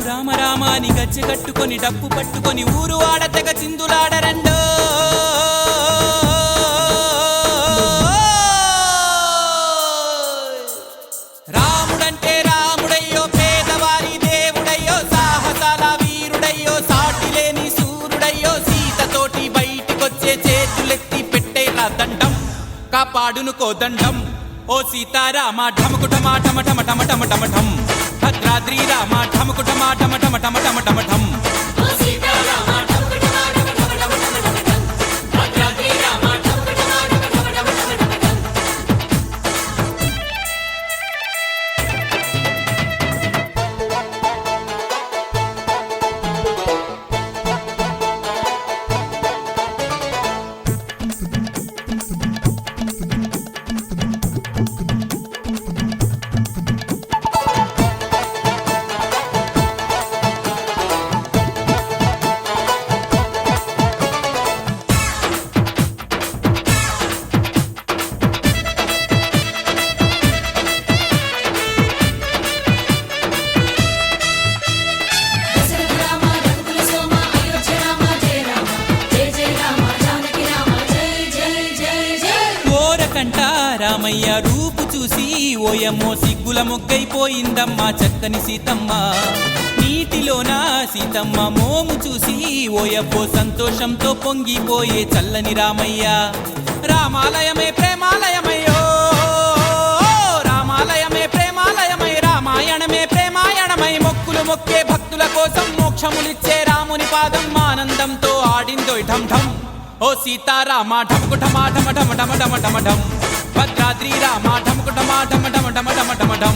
రామ రామాని గచ్చె కట్టుకొని డప్పు పట్టుకొని ఊరు ఆడతెగ చిందులాడరండో. రాముడంటే రాముడయ్యో, పేదవారి దేవుడయ్యో, సాహసాల వీరుడయ్యో, సాటి లేని సూర్యుడయ్యో, సీతతోటి బయటికొచ్చే చేతులెత్తి పెట్టేలా దండం, కాపాడును కోదండం. ఓ సీతారామ ఢమకు ఢమా ఢమ ఢమ ఢమ ఢమ ఢమ ఢం, భద్రాద్రి రామ ఢమకు ఢమా ఢమ ఢమ ఢమ ఢమ ఢమ ఢం. రామయ్య రూపు చూసి ఓయమ్మో సిగ్గుల మొగ్గైపోయిందమ్మా చక్కని సీతమ్మ. నీటిలోన సీతమ్మ మోము చూసి ఓయబ్బో సంతోషంతో పొంగిపోయే చల్లని రామయ్య. రామాలయమే ప్రేమాలయమయ్యో, రామాలయమే ప్రేమాలయమై, రామాయణమే ప్రేమాయణమై, మొక్కులు మొక్కే భక్తుల కోసం మోక్షములిచ్చే రాముని పాదం ఆనందంతో ఆడిందోయ్ ఢం ఢం. ఓ సీతారామ ఢమకు ఢమా ఢమ ఢమ ఢమ ఢమ ఢమ ఢం, భద్రాద్రి రామ ఢమకు ఢమా ఢమ ఢమ ఢమ ఢమ ఢమ ఢం.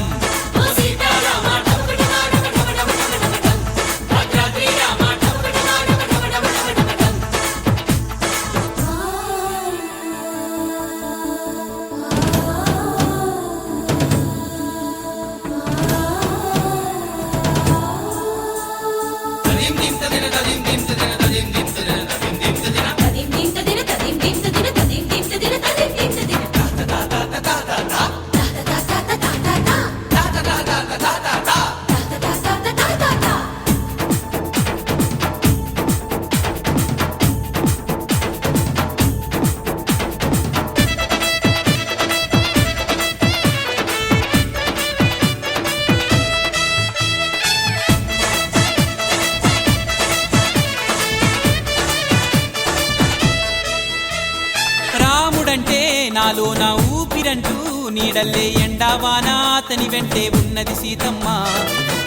రాముడంటే నాలో నా ఊపిరంటూ నీడల్లే ఎండావాన అతని వెంటే ఉన్నది సీతమ్మ.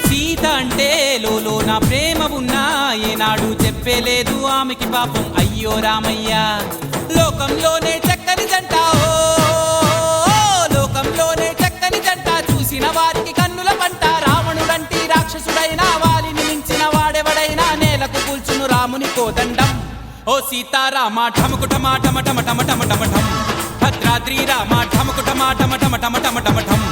సీత అంటే లోలో నా ప్రేమ ఉన్నా ఏనాడు చెప్పేలేదు ఆమెకి పాపం అయ్యో రామయ్య. లోకంలోనే చక్కని జంట, ఓ లోకంలోనే చక్కని జంట, చూసిన వారికి కన్నుల పంట. రావణుడంటి రాక్షసుడైనా వారిని మించిన వాడెవడైనా నేలకు కూల్చును రాముని కోదండం. ఓ సీతారామ ఢమకు ఢమా ఢమ ఢమ ఢమ ఢమ ఢమ ఢం, భద్రాద్రి రామ ఢమకు ఢమా ఢమ ఢమ ఢమ ఢమ ఢమ ఢం.